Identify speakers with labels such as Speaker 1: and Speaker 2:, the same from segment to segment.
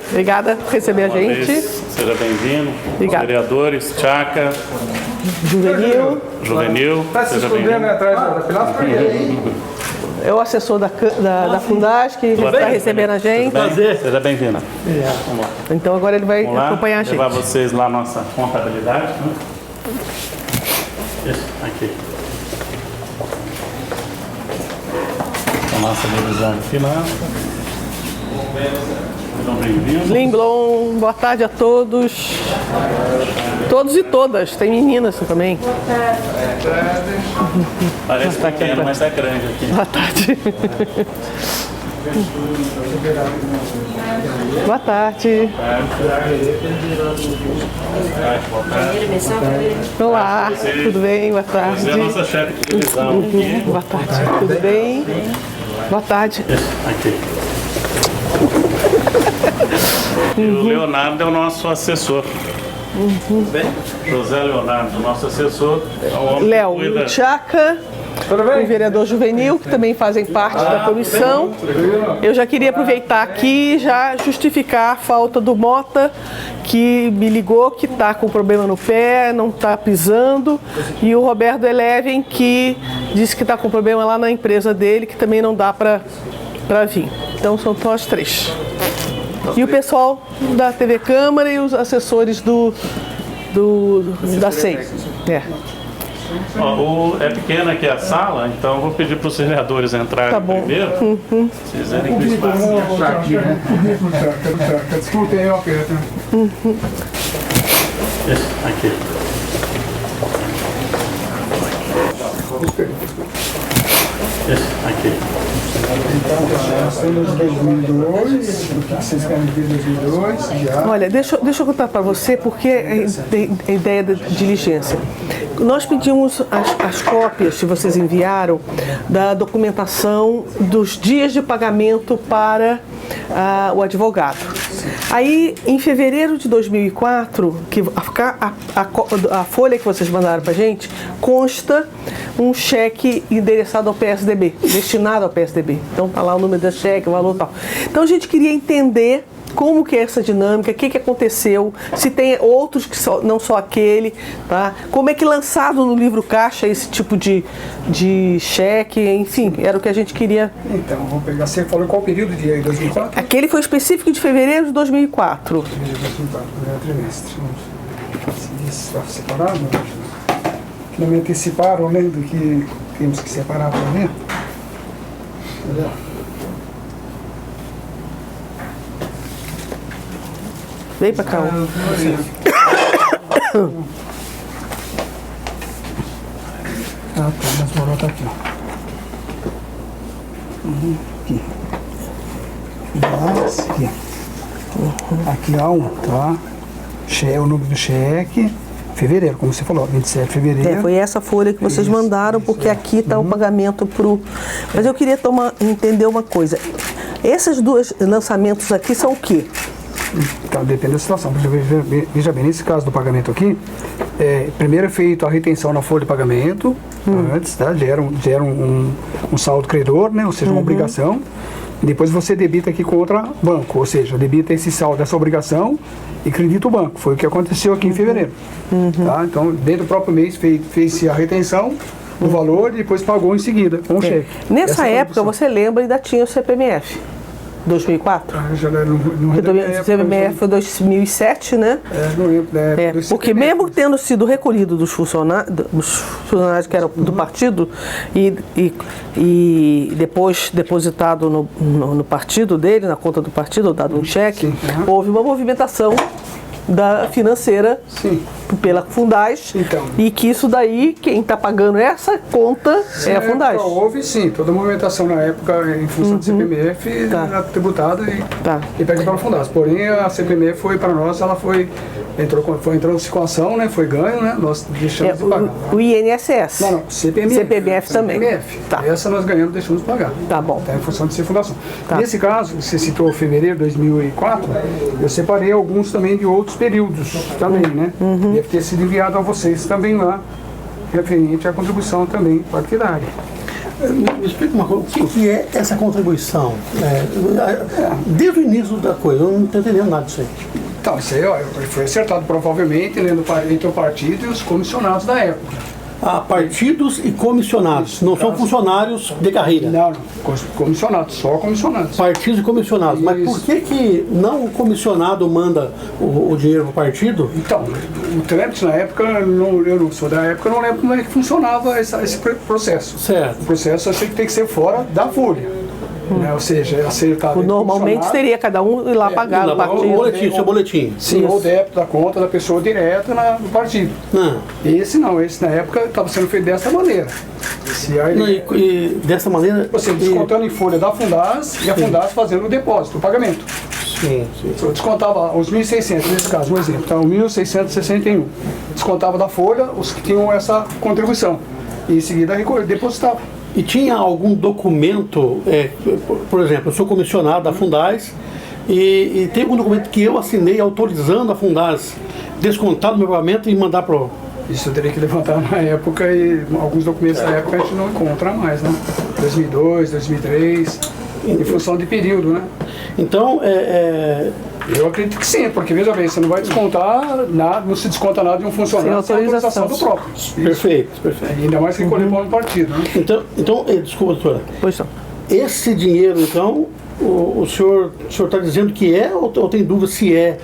Speaker 1: Obrigada por receber a gente.
Speaker 2: Seja bem-vindo.
Speaker 1: Obrigada.
Speaker 2: Vereadores, Tchaca,
Speaker 1: Juvenil.
Speaker 2: Seja
Speaker 3: se escondendo
Speaker 2: bem-vindo.
Speaker 3: atrás da Pilatos, por quê?
Speaker 1: É o assessor da Fundaz que está recebendo a gente.
Speaker 2: Seja bem-vinda. Vamos lá.
Speaker 1: Então agora ele vai
Speaker 2: Vamos lá,
Speaker 1: acompanhar a gente.
Speaker 2: levar vocês lá na nossa contabilidade. Né? Isso, aqui. A nossa divisão de finanças. Sejam bem-vindos.
Speaker 1: Linglon, boa tarde a todos. Todos e todas, tem meninas também.
Speaker 2: Parece pequeno, mas é grande aqui.
Speaker 1: Boa tarde. Boa tarde. Olá, tudo bem? Boa tarde.
Speaker 2: Você é a nossa chefe de divisão aqui.
Speaker 1: Boa tarde, tudo bem? Boa tarde.
Speaker 2: Isso, aqui. E o Leonardo é o nosso assessor. José Leonardo, nosso assessor. É o homem que
Speaker 1: Léo,
Speaker 2: cuida.
Speaker 1: o Tchaca, o vereador Juvenil, que também fazem parte da comissão. Eu já queria aproveitar aqui e já justificar a falta do Mota, que me ligou, que está com problema no pé, não está pisando, e o Roberto Eleven, que disse que está com problema lá na empresa dele, que também não dá para vir. Então são nós três. E o pessoal da TV Câmara e os assessores da SEI. É.
Speaker 2: Ó, é pequena aqui a sala, então eu vou pedir para os vereadores entrarem
Speaker 1: Tá bom.
Speaker 2: primeiro. Se fizerem com espaço.
Speaker 3: Desculpem aí, ó, Pedro.
Speaker 2: Isso, aqui. Isso, aqui.
Speaker 3: Nós temos 2002, o que vocês querem ver 2002, já.
Speaker 1: Olha, deixa eu contar para você porque é a ideia da diligência. Nós pedimos as cópias que vocês enviaram da documentação dos dias de pagamento para o advogado. Aí, em fevereiro de 2004, que a folha que vocês mandaram para a gente, consta um cheque endereçado ao PSDB, destinado ao PSDB. Então, tá lá o número do cheque, o valor e tal. Então, a gente queria entender como que é essa dinâmica, o que aconteceu, se tem outros que não só aquele, tá? Como é que lançado no livro caixa esse tipo de cheque, enfim, era o que a gente queria.
Speaker 3: Então, vamos pegar, você falou qual período de 2004?
Speaker 1: Aquele foi específico de fevereiro de 2004.
Speaker 3: 2004, primeiro trimestre. Isso está separado? Que não me anteciparam, né, do que temos que separar para ver. Olha.
Speaker 1: Vem pra cá.
Speaker 3: Tá, mas o valor tá aqui, ó. Aqui. Aqui. Aqui há tá? É o número do cheque. Fevereiro, como você falou, 27 de fevereiro.
Speaker 1: Foi essa folha que vocês mandaram, porque aqui está o pagamento pro. Mas eu queria entender uma coisa. Esses dois lançamentos aqui são o quê?
Speaker 3: Então, depende da situação. Veja bem, nesse caso do pagamento aqui, primeiro é feito a retenção na folha de pagamento, antes, tá? Gera um saldo credor, né? Ou seja, uma obrigação. E depois você debita aqui com outra banco, ou seja, debita esse saldo dessa obrigação e credita o banco. Foi o que aconteceu aqui em fevereiro. Tá? Então, dentro do próprio mês, fez-se a retenção do valor e depois pagou em seguida com o cheque.
Speaker 1: Nessa época, você lembra, ainda tinha o CPMF. 2004?
Speaker 3: Já não
Speaker 1: O CPMF foi 2007, né?
Speaker 3: Não lembro,
Speaker 1: porque mesmo tendo sido recolhido dos funcionários que eram do partido e depois depositado no partido dele, na conta do partido, dado um cheque, houve uma movimentação financeira pela Fundaz, e que isso daí, quem está pagando essa conta é a Fundaz.
Speaker 3: Houve sim, toda a movimentação na época em função do CPMF tributada e pega pela Fundaz. Porém, a CPMF foi para nós, ela entrou-se com a ação, né? Foi ganho, né? Nós deixamos de pagar.
Speaker 1: O INSS.
Speaker 3: Não, CPMF.
Speaker 1: CPMF também.
Speaker 3: CPMF. Essa nós ganhamos, deixamos de pagar.
Speaker 1: Tá bom.
Speaker 3: Em função de ser fundação. Nesse caso, você citou fevereiro de 2004, eu separei alguns também de outros períodos também, né? Deve ter sido enviado a vocês também lá, referente à contribuição também partidária.
Speaker 4: Me explica uma coisa, o que é essa contribuição? Desde o início da coisa, eu não estou entendendo nada disso aí.
Speaker 3: Então, isso aí ó, foi acertado provavelmente entre o partido e os comissionados da época.
Speaker 4: Partidos e comissionados, não são funcionários de carreira.
Speaker 3: Não, comissionados, só comissionados.
Speaker 4: Partidos e comissionados. Mas por que não o comissionado manda o dinheiro para o partido?
Speaker 3: Então, o trâmite na época, eu não sou da época, eu não lembro como é que funcionava esse processo.
Speaker 4: Certo.
Speaker 3: O processo eu sei que tem que ser fora da folha. Né? Ou seja, é acertado.
Speaker 1: Normalmente seria cada um ir lá pagar no partido.
Speaker 4: O boletim.
Speaker 3: Sim, ou o débito da conta da pessoa direta no partido.
Speaker 4: Não.
Speaker 3: Esse na época estava sendo feito dessa maneira.
Speaker 4: E dessa maneira.
Speaker 3: Você descontando em folha da Fundaz e a Fundaz fazendo o depósito, o pagamento.
Speaker 4: Sim.
Speaker 3: Eu descontava os 1.600, nesse caso, um exemplo, então 1.661. Descontava da folha os que tinham essa contribuição. E em seguida depositava.
Speaker 4: E tinha algum documento, por exemplo, eu sou comissionado da Fundaz e tem algum documento que eu assinei autorizando a Fundaz descontar do meu pagamento e mandar para o...
Speaker 3: Isso eu teria que levantar na época e alguns documentos da época a gente não encontra mais, né? 2002, 2003, em função de período, né?
Speaker 4: Então,
Speaker 3: eu acredito que sim, porque veja bem, você não vai descontar nada, não se desconta nada de um funcionário sem autorização do próprio.
Speaker 4: Perfeito.
Speaker 3: Ainda mais que colhe no partido, né?
Speaker 4: Então, desculpa, doutora.
Speaker 1: Pois não.
Speaker 4: Esse dinheiro, então, o senhor está dizendo que ou tem dúvida se é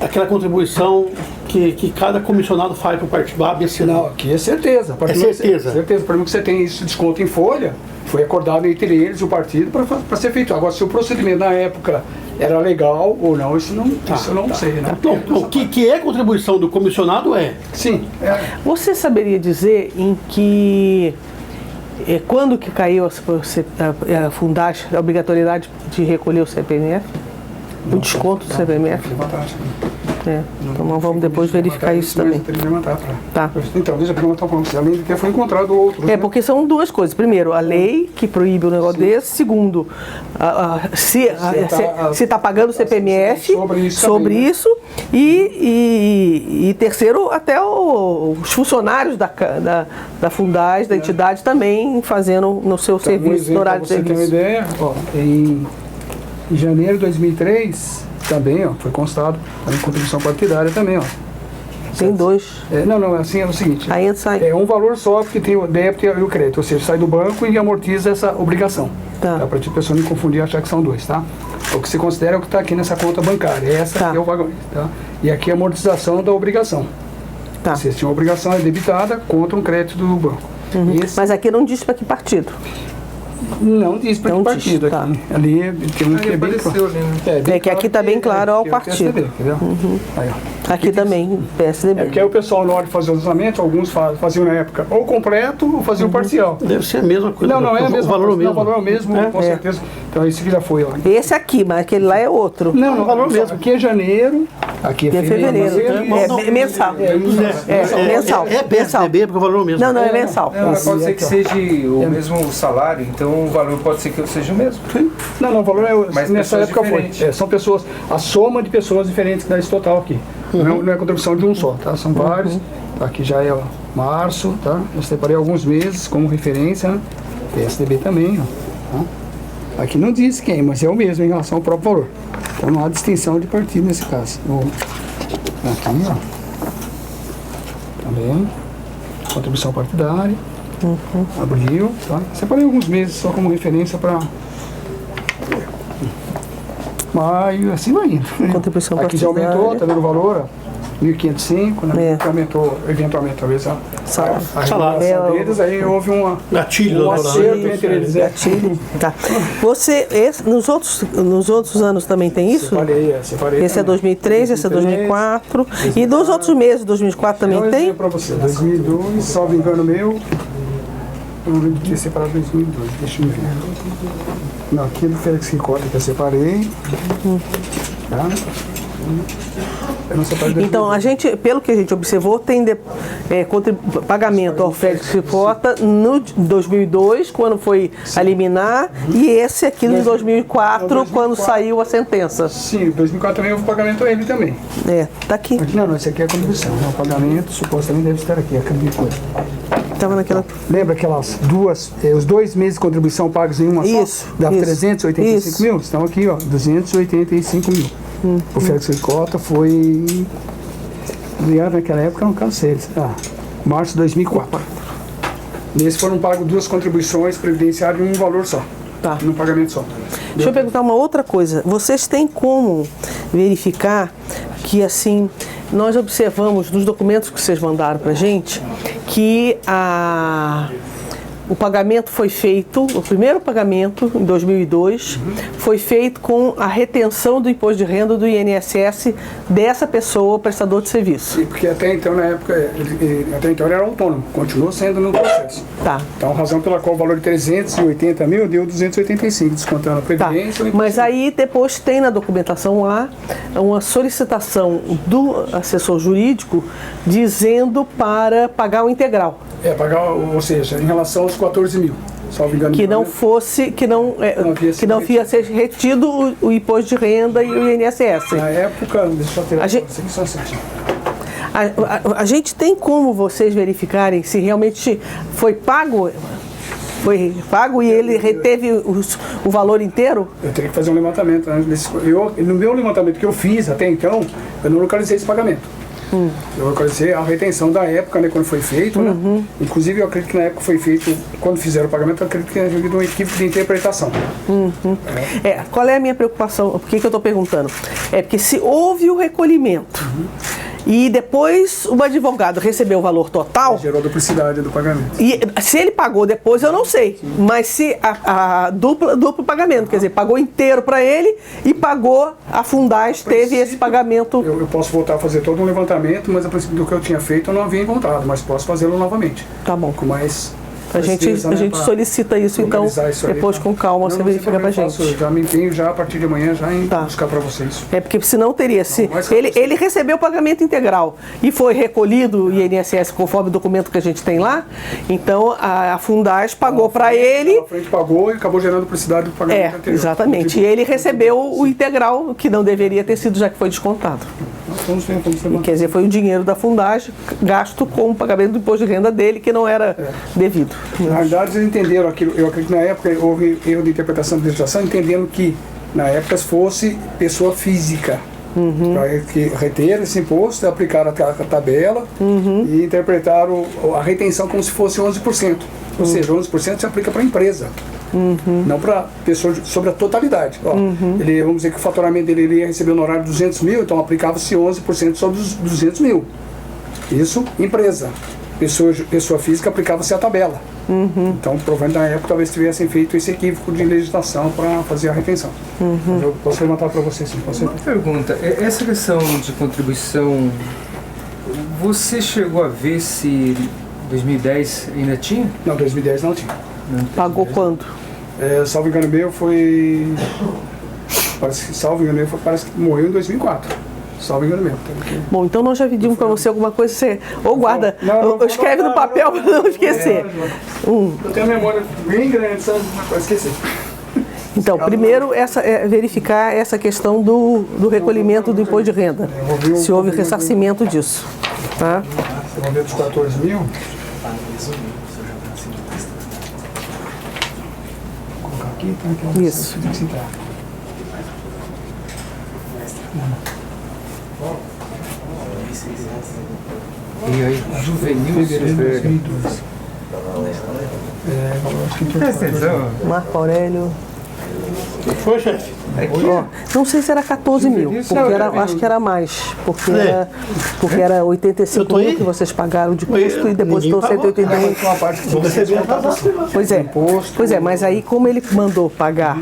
Speaker 4: aquela contribuição que cada comissionado faz para o partido A, B, C?
Speaker 3: Não, aqui é certeza.
Speaker 4: É certeza?
Speaker 3: Certeza. Por exemplo, que você tem isso desconto em folha, foi acordado entre eles e o partido para ser feito. Agora, se o procedimento na época era legal ou não, isso eu não sei, né?
Speaker 4: Então, o que é contribuição do comissionado é?
Speaker 3: Sim.
Speaker 1: Você saberia dizer em que... quando que caiu a Fundaz, a obrigatoriedade de recolher o CPMF? O desconto do CPMF? Então nós vamos depois verificar isso também. Tá.
Speaker 3: Então, veja, perguntar para você, além de que foi encontrado outro.
Speaker 1: Porque são duas coisas. Primeiro, a lei que proíbe um negócio desse. Segundo, se está pagando o CPMF sobre isso. E terceiro, até os funcionários da Fundaz, da entidade, também fazendo no seu serviço, no horário de serviço.
Speaker 3: Para você ter uma ideia, em janeiro de 2003, também, foi constado, a contribuição partidária também,
Speaker 1: Tem dois.
Speaker 3: Assim é o seguinte.
Speaker 1: Aí sai.
Speaker 3: É um valor só, porque tem o débito e o crédito, ou seja, sai do banco e amortiza essa obrigação.
Speaker 1: Tá.
Speaker 3: Para a pessoa não confundir e achar que são dois, tá? O que se considera é o que está aqui nessa conta bancária, essa é o pagamento, tá? E aqui a amortização da obrigação.
Speaker 1: Tá.
Speaker 3: Ou seja, tinha uma obrigação debitada contra um crédito do banco.
Speaker 1: Mas aqui não diz para que partido.
Speaker 3: Não diz para que partido aqui.
Speaker 1: Tá.
Speaker 3: Ali tem um que é bem claro.
Speaker 1: Que aqui está bem claro ao partido.
Speaker 3: PSDB, aí,
Speaker 1: aqui também, PSDB.
Speaker 3: Porque aí o pessoal, na hora de fazer o orçamento, alguns faziam na época ou completo ou faziam parcial.
Speaker 4: Deve ser a mesma coisa.
Speaker 3: Não é a mesma
Speaker 4: valor
Speaker 3: coisa.
Speaker 4: mesmo.
Speaker 3: O valor é o mesmo, com certeza. Então esse aqui já foi.
Speaker 1: Esse aqui, mas aquele lá é outro.
Speaker 3: Não, o valor mesmo. Aqui é janeiro, aqui é
Speaker 1: fevereiro. É mensal. Mensal.
Speaker 4: É PSDB, porque o valor é o mesmo.
Speaker 1: Não, é mensal.
Speaker 5: Pode ser que seja o mesmo salário, então o valor pode ser que seja o mesmo.
Speaker 3: Não, o valor
Speaker 5: Mas
Speaker 3: nessa época
Speaker 5: diferentes.
Speaker 3: foi. São pessoas, a soma de pessoas diferentes que dá esse total aqui. Não é a contribuição de um só, tá? São vários. Aqui já é março, tá? Eu separei alguns meses como referência, né? PSDB também, tá? Aqui não diz quem, mas é o mesmo em relação ao próprio valor. Então não há distinção de partido nesse caso. Aqui, também. Contribuição partidária. Abril, tá? Separei alguns meses só como referência para maio, assim vai indo.
Speaker 1: Contribuição
Speaker 3: aqui já
Speaker 1: partidária.
Speaker 3: aumentou, tá vendo o valor? 1.505, né? Que aumentou, eventualmente, talvez a remuneração deles, aí houve um acerto entre eles.
Speaker 1: Tá. Você, nos outros anos também tem isso?
Speaker 3: Separei
Speaker 1: Esse é 2003, esse é 2004. E dos outros meses, 2004 também tem?
Speaker 3: Para você, 2002, salvo engano meu, eu não lembro de ter separado 2002, deixa eu ver. Não, aqui é do Félix Ricota que eu separei. Tá? Eu não separei 2002.
Speaker 1: Então, a gente, pelo que a gente observou, tem pagamento ao Félix Ricota no 2002, quando foi a liminar, e esse aqui no 2004, quando saiu a sentença.
Speaker 3: Sim, em 2004 também houve pagamento a ele também.
Speaker 1: Tá aqui.
Speaker 3: Não, esse aqui é a contribuição. O pagamento supostamente deve estar aqui, acredito.
Speaker 1: Estava naquela...
Speaker 3: Lembra aquelas duas, os 2 meses de contribuição pagos em uma
Speaker 1: Isso,
Speaker 3: só? Dava
Speaker 1: isso.
Speaker 3: 385
Speaker 1: Isso.
Speaker 3: mil? Estão aqui, ó, 285 mil. O Félix Ricota foi... Naquela época não cansei. Março de 2004. Nesse foram pagos 2 contribuições previdenciárias em um valor só.
Speaker 1: Tá.
Speaker 3: Num pagamento só.
Speaker 1: Deixa eu perguntar uma outra coisa. Vocês têm como verificar que, assim, nós observamos nos documentos que vocês mandaram para a gente que o pagamento foi feito, o primeiro pagamento, em 2002, foi feito com a retenção do imposto de renda do INSS dessa pessoa, prestador de serviço.
Speaker 3: Sim, porque até então, na época, ele era autônomo, continuou sendo no processo.
Speaker 1: Tá.
Speaker 3: Então, a razão pela qual o valor de 380 mil deu 285, descontando a
Speaker 1: Tá.
Speaker 3: previdência. o
Speaker 1: Mas
Speaker 3: imposto.
Speaker 1: aí depois tem na documentação lá uma solicitação do assessor jurídico dizendo para pagar o integral.
Speaker 3: Pagar, ou seja, em relação aos 14 mil, salvo engano.
Speaker 1: Que não fosse, que não ia ser retido o imposto de renda e o INSS.
Speaker 3: Na época, deixa eu tirar
Speaker 1: A gente-
Speaker 3: isso aqui só um instantinho.
Speaker 1: A gente tem como vocês verificarem se realmente foi pago e ele reteve o valor inteiro?
Speaker 3: Eu teria que fazer um levantamento. Né? No meu levantamento que eu fiz até então, eu não localizei esse pagamento. Eu localizei a retenção da época, né, quando foi feito, né? Inclusive eu acredito que na época foi feito, quando fizeram o pagamento, eu acredito que tenha havido uma equipe de interpretação.
Speaker 1: Qual é a minha preocupação? Por que eu estou perguntando? É porque se houve o recolhimento e depois o advogado recebeu o valor total,
Speaker 3: Gerou duplicidade do pagamento.
Speaker 1: e se ele pagou depois, eu não sei. Mas se a duplo pagamento, quer dizer, pagou inteiro para ele e pagou a Fundaz, teve esse pagamento.
Speaker 3: Eu posso voltar a fazer todo um levantamento, mas a princípio do que eu tinha feito eu não havia encontrado, mas posso fazê-lo novamente.
Speaker 1: Tá bom.
Speaker 3: Com mais
Speaker 1: A gente
Speaker 3: certeza, né, pra
Speaker 1: solicita isso, então,
Speaker 3: localizar isso aí,
Speaker 1: depois
Speaker 3: tá?
Speaker 1: com calma,
Speaker 3: Não,
Speaker 1: você
Speaker 3: não,
Speaker 1: verifica
Speaker 3: sem
Speaker 1: pra
Speaker 3: problema,
Speaker 1: gente.
Speaker 3: já me empenho já a partir de amanhã já em
Speaker 1: Tá.
Speaker 3: buscar para vocês.
Speaker 1: É porque senão teria.
Speaker 3: mas
Speaker 1: Ele recebeu o pagamento integral e foi recolhido o INSS conforme o documento que a gente tem lá, então a Fundaz pagou para ele.
Speaker 3: A frente pagou e acabou gerando duplicidade do pagamento anterior.
Speaker 1: Exatamente. E ele recebeu o integral, que não deveria ter sido, já que foi descontado.
Speaker 3: Vamos levantar.
Speaker 1: Quer dizer, foi o dinheiro da Fundaz gasto com o pagamento do imposto de renda dele, que não era devido.
Speaker 3: Na realidade, eles entenderam aquilo. Eu acredito que na época houve erro de interpretação da legislação, entendendo que na época fosse pessoa física. Para que reter esse imposto, aplicaram a tabela e interpretaram a retenção como se fosse 11%. Ou seja, 11% se aplica para a empresa. Não para pessoa sobre a totalidade. Ó, vamos dizer que o faturamento dele ele ia receber no horário de 200 mil, então aplicava-se 11% sobre os 200 mil. Isso, empresa. Pessoa física aplicava-se a tabela. Então, provavelmente na época talvez tivessem feito esse equívoco de legislação para fazer a retenção. Mas eu posso levantar para vocês, sim, com
Speaker 5: Uma
Speaker 3: certeza.
Speaker 5: pergunta, essa questão de contribuição, você chegou a ver se 2010 ainda tinha?
Speaker 3: Não, 2010 não tinha.
Speaker 1: Pagou quando?
Speaker 3: Salvo engano meu foi... Salvo engano meu, parece que morreu em 2004. Salvo engano meu.
Speaker 1: Bom, então nós já pedimos para você alguma coisa, você ou guarda,
Speaker 3: Não,
Speaker 1: ou escreve no papel para não esquecer.
Speaker 3: Eu tenho a memória bem grande, sabe? Para esquecer.
Speaker 1: Então, primeiro, verificar essa questão do recolhimento do imposto de renda, se houve ressarcimento disso. Tá?
Speaker 3: Vamos ver dos 14 mil. Vou colocar aqui, tá? Que é o
Speaker 1: Isso.
Speaker 3: que tem que citar.
Speaker 5: E aí, juvenil
Speaker 3: Fevereiro de
Speaker 5: Silveira.
Speaker 3: 2012. Acho que
Speaker 5: Presta atenção.
Speaker 1: Marco Aurélio.
Speaker 4: Foi, chefe?
Speaker 5: Aqui,
Speaker 1: Ó, não sei se era 14 mil, porque acho que era mais, porque era 85 mil que vocês pagaram de custo e depositou 181.
Speaker 3: uma parte que
Speaker 4: Vou receber atrasado.
Speaker 1: Pois é, mas aí como ele mandou pagar,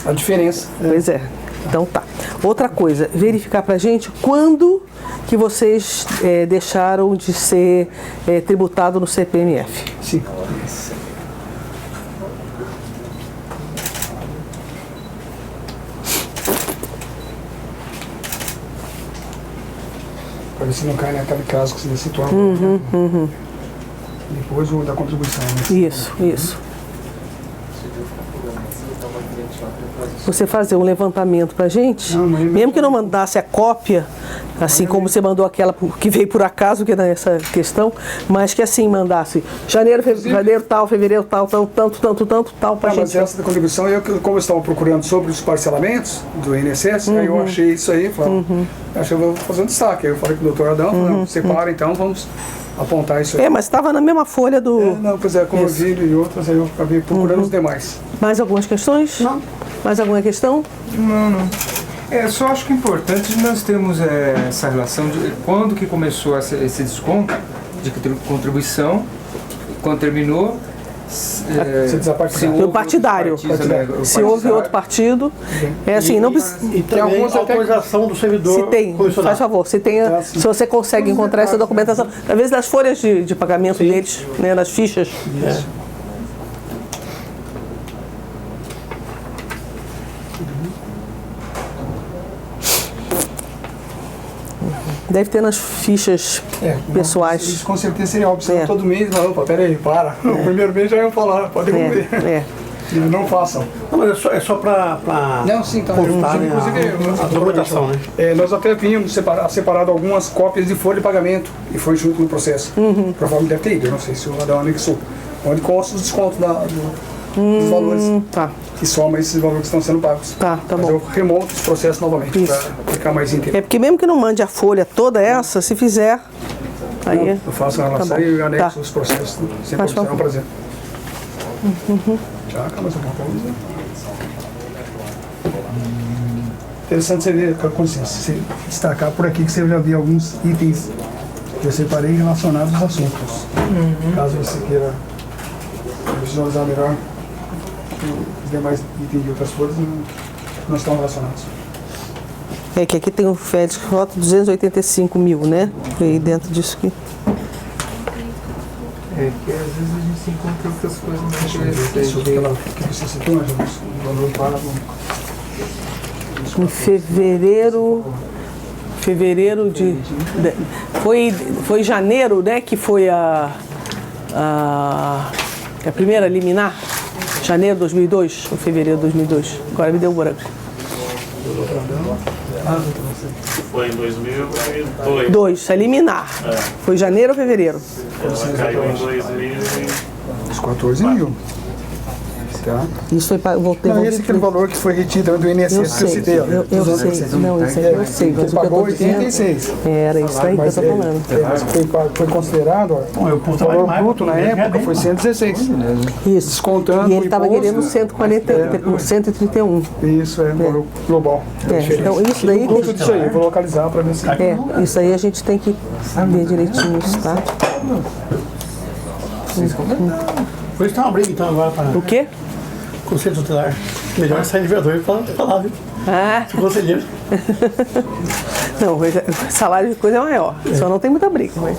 Speaker 3: a diferença.
Speaker 1: pois é, então tá. Outra coisa, verificar pra gente quando que vocês deixaram de ser tributado no CPMF.
Speaker 3: Sim. Para ver se não cai naquele caso que você citou. Depois o da contribuição. Né?
Speaker 1: Isso. Você fazer um levantamento pra gente,
Speaker 3: Não, mas-
Speaker 1: mesmo que não mandasse a cópia, Assim como você mandou aquela que veio por acaso, que é nessa questão, mas que assim mandasse janeiro, tal, fevereiro, tal, tanto, tal, pra
Speaker 3: Mas
Speaker 1: gente.
Speaker 3: essa da contribuição, como eu estava procurando sobre os parcelamentos do INSS, aí eu achei isso aí, falei, acho que eu vou fazer um destaque. Aí eu falei com o doutor Adão, falei, separa então, vamos apontar isso aí.
Speaker 1: Mas estava na mesma folha do...
Speaker 3: Não, pois é, como eu vi e outras, aí eu acabei procurando os demais.
Speaker 1: Mais algumas questões?
Speaker 3: Não.
Speaker 1: Mais alguma questão?
Speaker 5: Não. Só acho que é importante nós termos essa relação de quando que começou esse desconto de contribuição, quando terminou, se
Speaker 3: desapartidário.
Speaker 5: houve
Speaker 1: partidário.
Speaker 5: outro partido,
Speaker 1: Se houve outro partido, é assim, não precisa...
Speaker 4: E também
Speaker 3: alguns
Speaker 4: a
Speaker 3: até-
Speaker 4: autorização do servidor
Speaker 1: Se tem,
Speaker 4: comissionado.
Speaker 1: faz favor, se você consegue encontrar essa documentação, talvez das folhas de pagamento deles, né, das fichas. Deve ter nas fichas pessoais.
Speaker 3: Isso com certeza seria óbvio, senão
Speaker 1: É.
Speaker 3: todo mês, não, opa, peraí, para. O primeiro mês já iam falar, pode devolver. Não façam.
Speaker 4: Não, mas é só para
Speaker 3: Não, sim, tá.
Speaker 4: constar, né, a documentação, né?
Speaker 3: Nós até vínhamos separado algumas cópias de folha de pagamento e foi junto no processo. Provavelmente deve ter ido, eu não sei se o Adão anexou. Onde consta os descontos dos valores
Speaker 1: Tá,
Speaker 3: que soma esses valores que estão sendo pagos.
Speaker 1: tá
Speaker 3: Mas
Speaker 1: bom.
Speaker 3: eu remonto os processos novamente
Speaker 1: Isso.
Speaker 3: para ficar mais inteiro.
Speaker 1: É porque mesmo que não mande a folha toda essa, se fizer, aí...
Speaker 3: Eu faço a relação
Speaker 1: bom.
Speaker 3: e anexo
Speaker 1: Tá.
Speaker 3: os processos. Sempre
Speaker 1: Faz
Speaker 3: será um
Speaker 1: favor.
Speaker 3: prazer. Já, mais alguma coisa? Interessante você ver, com licença, você destacar por aqui que você já viu alguns itens que eu separei relacionados aos assuntos. Caso você queira visualizar melhor, os demais itens de outras coisas não estão relacionados.
Speaker 1: É que aqui tem o Félix Rota 285 mil, né? E aí dentro disso aqui.
Speaker 5: que às vezes a gente encontra outras coisas mais
Speaker 3: Isso
Speaker 5: interessantes.
Speaker 3: que você citou, mas o valor pago.
Speaker 1: Em fevereiro foi janeiro, né, que foi a primeira liminar, janeiro de 2002 ou fevereiro de 2002, agora me deu um branco.
Speaker 2: Foi em 2002.
Speaker 1: A liminar, foi janeiro ou fevereiro?
Speaker 2: Ela caiu em 2000
Speaker 3: Os 14 mil. Tá?
Speaker 1: Isso foi para voltei.
Speaker 3: Não, esse é aquele valor que foi retido do INSS
Speaker 1: Eu
Speaker 3: que eu
Speaker 1: sei,
Speaker 3: citei. ó.
Speaker 1: eu sei, não, isso aí eu sei, mas o que eu
Speaker 3: Pagou
Speaker 1: tô dizendo
Speaker 3: 86.
Speaker 1: era isso aí que eu
Speaker 3: Mas
Speaker 1: tô falando.
Speaker 3: foi considerado, ó,
Speaker 4: eu
Speaker 3: o
Speaker 4: puto
Speaker 3: valor
Speaker 4: mais,
Speaker 3: bruto na
Speaker 4: porque
Speaker 3: época
Speaker 4: ganhei
Speaker 3: foi 116.
Speaker 1: Isso.
Speaker 3: Descontando
Speaker 1: E ele
Speaker 3: o
Speaker 1: estava
Speaker 3: imposto.
Speaker 1: querendo 131.
Speaker 3: Isso é valor global.
Speaker 1: Então isso daí
Speaker 3: Bruto disso aí, eu vou localizar para ver se...
Speaker 1: isso aí a gente tem que ver direitinho isso, tá?
Speaker 4: Por isso tá uma briga então agora para
Speaker 1: O quê?
Speaker 4: Conselho Tutelar. Melhor sair de vereador para falar, viu?
Speaker 1: Ah,
Speaker 4: Se conselheiro.
Speaker 1: não, o salário de coisa é maior. Só não tem muita briga, mas.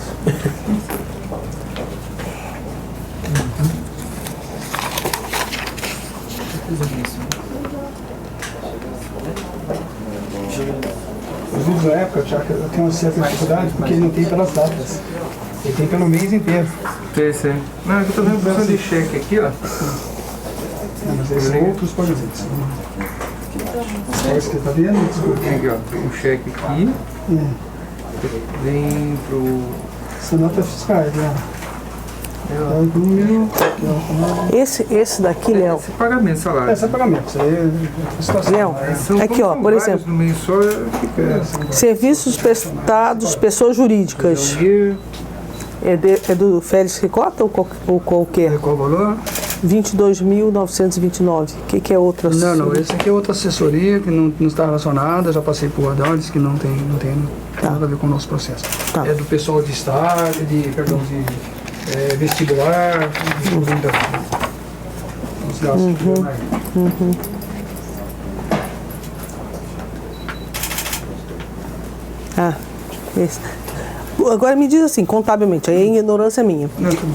Speaker 3: Os vídeos da época, Tiago, eu tenho uma certa dificuldade porque ele não tem pelas datas. Ele tem pelo mês inteiro.
Speaker 5: Interessante. Não, eu tô vendo a opção de cheque aqui, ó.
Speaker 3: Mas esses são outros pagamentos. Olha isso que tá vendo? Desculpa.
Speaker 5: Tem aqui, ó. Um cheque aqui. Vem pro.
Speaker 3: São notas fiscais, né? É o número.
Speaker 1: Esse daqui, Léo.
Speaker 5: Esse pagamento, salário.
Speaker 3: Esse é pagamento. Isso aí é situação.
Speaker 1: Léo,
Speaker 5: São-
Speaker 1: aqui,
Speaker 5: como
Speaker 1: ó,
Speaker 5: são
Speaker 1: por
Speaker 5: vários
Speaker 1: exemplo,
Speaker 5: No mês só fica.
Speaker 1: serviços prestados, pessoas jurídicas. É do Félix Ricota ou qualquer?
Speaker 3: Qual o valor?
Speaker 1: 22.929. O que é outra?
Speaker 3: Não, esse aqui é outra assessoria que não está relacionada, já passei por Adão, disse que não tem nada a ver com o nosso processo.
Speaker 1: Tá.
Speaker 3: É do pessoal de estágio, de vestibular, os gastos que deu aí.
Speaker 1: Ah, esse. Agora me diz assim, contabilmente, aí a ignorância é minha.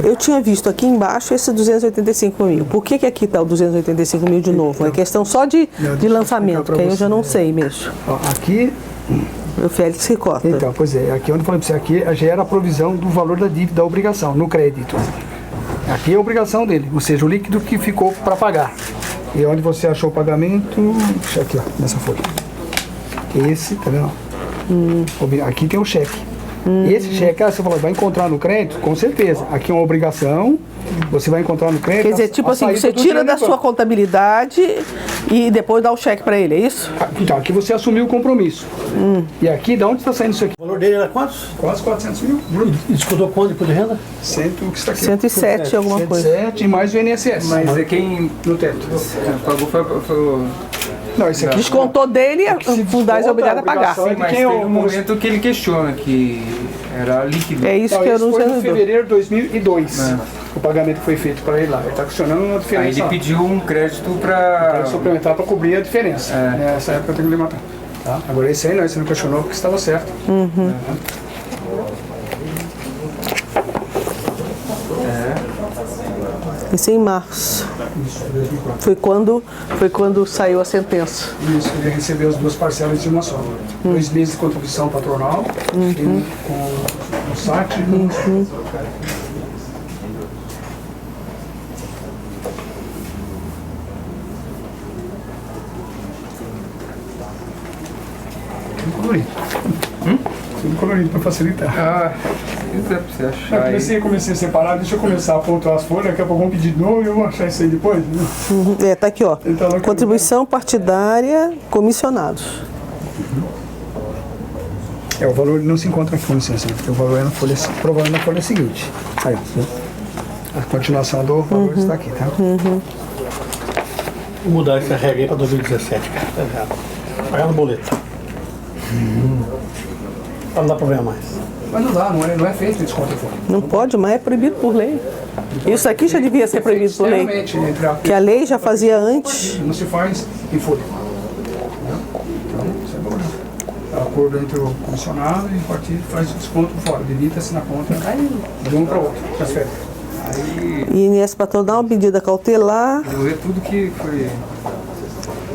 Speaker 1: Eu tinha visto aqui embaixo esse 285 mil. Por que aqui está o 285 mil de novo? É questão só de lançamento, que aí eu já não sei mesmo.
Speaker 3: Ó, aqui,
Speaker 1: O Félix Ricota.
Speaker 3: então, pois é, aqui onde eu falei para você, aqui já era a provisão do valor da dívida, da obrigação, no crédito. Aqui é a obrigação dele, ou seja, o líquido que ficou para pagar. E onde você achou o pagamento, deixa aqui, ó, nessa folha. Esse, tá vendo? Aqui tem o cheque. Esse cheque, você falou, vai encontrar no crédito? Com certeza. Aqui é uma obrigação, você vai encontrar no crédito.
Speaker 1: Quer dizer, tipo assim, você tira da sua contabilidade e depois dá o cheque para ele, é isso?
Speaker 3: Então, aqui você assumiu o compromisso. E aqui, de onde está saindo isso aqui?
Speaker 4: O valor dele era quantos?
Speaker 3: Quase 400 mil.
Speaker 4: E descontou quanto depois de renda?
Speaker 3: O que está aqui?
Speaker 1: 107 alguma coisa.
Speaker 3: 107 e mais o INSS.
Speaker 5: Mas é quem
Speaker 3: No teto.
Speaker 5: pagou foi
Speaker 3: Não, isso aqui...
Speaker 1: Descontou dele e a Fundais é obrigada a pagar.
Speaker 3: obrigação
Speaker 5: mas
Speaker 3: quem é
Speaker 5: teve
Speaker 3: o-
Speaker 5: um momento que ele questiona que era líquido.
Speaker 1: É isso
Speaker 3: Não,
Speaker 1: que eu
Speaker 3: esse
Speaker 1: não
Speaker 3: foi em
Speaker 1: sei.
Speaker 3: fevereiro de 2002. O pagamento foi feito para ele lá. Ele está questionando uma
Speaker 5: Aí
Speaker 3: diferença.
Speaker 5: ele pediu um crédito para
Speaker 3: suplementar para cobrir a diferença. Nessa época eu tenho que levantar. Tá? Agora esse aí não, esse não questionou porque estava certo.
Speaker 1: Isso em março. Foi quando saiu a sentença.
Speaker 3: Isso, ele recebeu as duas parcelas de uma só. 2 meses de contribuição patronal, e com o SAT. Tudo colorido. Tudo colorido para facilitar.
Speaker 5: Ah, isso é pra você achar aí.
Speaker 3: Comecei a separar, deixa eu começar a pontuar as folhas, daqui a pouco vão pedir de novo e eu vou achar isso aí depois. Né?
Speaker 1: Tá aqui, ó.
Speaker 3: Então,
Speaker 1: Contribuição partidária, comissionados.
Speaker 3: O valor não se encontra aqui, com licença, porque o valor é na folha, provavelmente na folha seguinte. Aí, ó, a continuação do valor está aqui, tá?
Speaker 4: Vou mudar essa regra aí para 2017, cara. Tá errado. Pagar no boleto. Não dá pra ver mais.
Speaker 3: Mas não dá, não é feito desconto em folha.
Speaker 1: Não pode, mas é proibido por lei. Isso aqui já devia ser proibido por lei.
Speaker 3: Extremamente, entre a-
Speaker 1: Que a lei já fazia antes.
Speaker 3: não se faz em folha. Então, sem problema. É um acordo entre o comissionado e o partido faz o desconto fora, debita-se na conta de um para o outro, transfere.
Speaker 1: INS patronal, medida cautelar,
Speaker 5: Vou ver tudo que foi.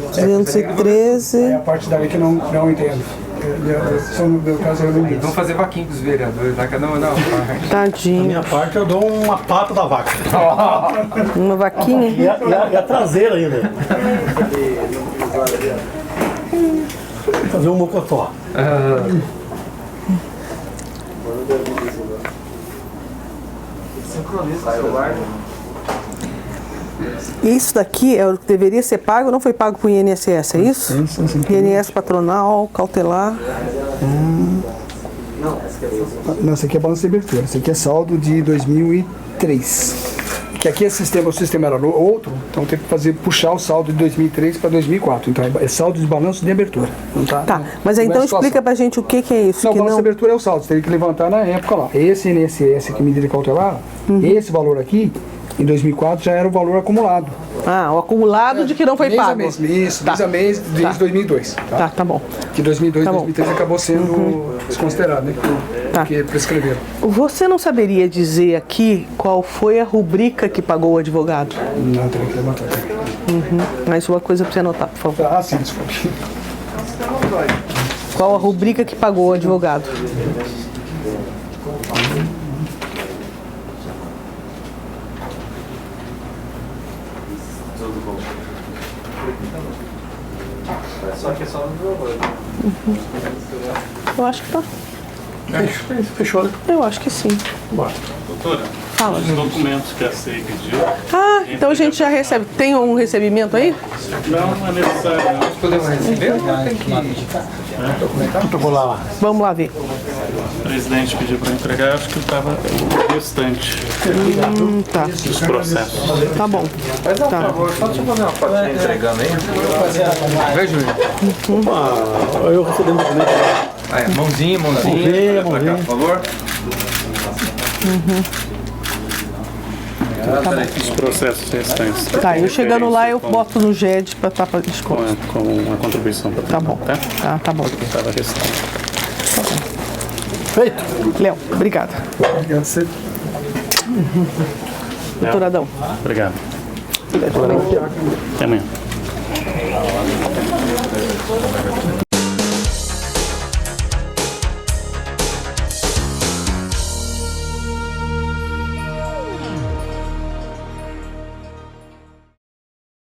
Speaker 1: 213.
Speaker 3: É a parte da lei que eu não entendo. Só no meu caso eu não
Speaker 5: Vamos fazer vaquinha com os vereadores, tá? Cada um dá uma parte.
Speaker 4: Da
Speaker 1: Tadinho.
Speaker 4: minha parte, eu dou uma pata da vaca.
Speaker 1: Uma vaquinha.
Speaker 4: E a traseira ainda. Fazer um mocotó.
Speaker 1: Isso daqui é o que deveria ser pago, não foi pago para o INSS, é isso? INS patronal, cautelar.
Speaker 3: Não, esse aqui é balanço de abertura. Esse aqui é saldo de 2003. Que aqui o sistema era outro, então tem que puxar o saldo de 2003 para 2004. Então é saldo de balanço de abertura. Não
Speaker 1: Tá, mas aí
Speaker 3: não é
Speaker 1: então
Speaker 3: a situação.
Speaker 1: explica pra gente o que é isso.
Speaker 3: Não, o
Speaker 1: Que
Speaker 3: balanço
Speaker 1: não...
Speaker 3: de abertura é o saldo, você teria que levantar na época lá. Esse INSS que medida cautelar, esse valor aqui, em 2004 já era o valor acumulado.
Speaker 1: Ah, o acumulado de que não foi
Speaker 3: mês
Speaker 1: pago.
Speaker 3: A mês, isso,
Speaker 1: Tá.
Speaker 3: mês a mês, desde 2002.
Speaker 1: Tá bom.
Speaker 3: Que 2002
Speaker 1: Tá bom.
Speaker 3: 2003 acabou sendo desconsiderado, né? Porque prescreveram.
Speaker 1: Você não saberia dizer aqui qual foi a rubrica que pagou o advogado?
Speaker 3: Não, teria que levantar.
Speaker 1: Mais uma coisa pra você anotar, por favor.
Speaker 3: Ah, sim, desculpe.
Speaker 1: Qual a rubrica que pagou o advogado? Eu acho que tá.
Speaker 4: Fechou, né?
Speaker 1: Eu acho que sim.
Speaker 2: Doutora,
Speaker 1: Fala.
Speaker 2: os documentos que a CEI pediu,
Speaker 1: Ah, então a gente já recebe. Tem um recebimento aí?
Speaker 2: não é necessário, não.
Speaker 5: Podemos receber ou tem que.
Speaker 4: Eu vou lá.
Speaker 1: Vamos lá ver.
Speaker 2: O presidente pediu para entregar, acho que estava o restante
Speaker 1: Tá.
Speaker 2: dos processos.
Speaker 1: Tá bom.
Speaker 5: Mas não, por favor, só deixa eu fazer uma fotinha entregando aí. Vai, Júlio.
Speaker 4: Eu recebi um documento.
Speaker 5: Aí, mãozinha.
Speaker 4: Mãozinha.
Speaker 5: Por favor.
Speaker 2: Os processos restantes.
Speaker 1: Tá, eu chegando lá eu boto no GED pra estar fazendo desconto.
Speaker 2: Com a contribuição para
Speaker 1: Tá bom.
Speaker 2: tá?
Speaker 1: Tá bom.
Speaker 2: Estava restante.
Speaker 4: Feito.
Speaker 1: Léo, obrigada.
Speaker 3: Obrigado, você.
Speaker 1: Doutor Adão.
Speaker 2: Obrigado. Até amanhã.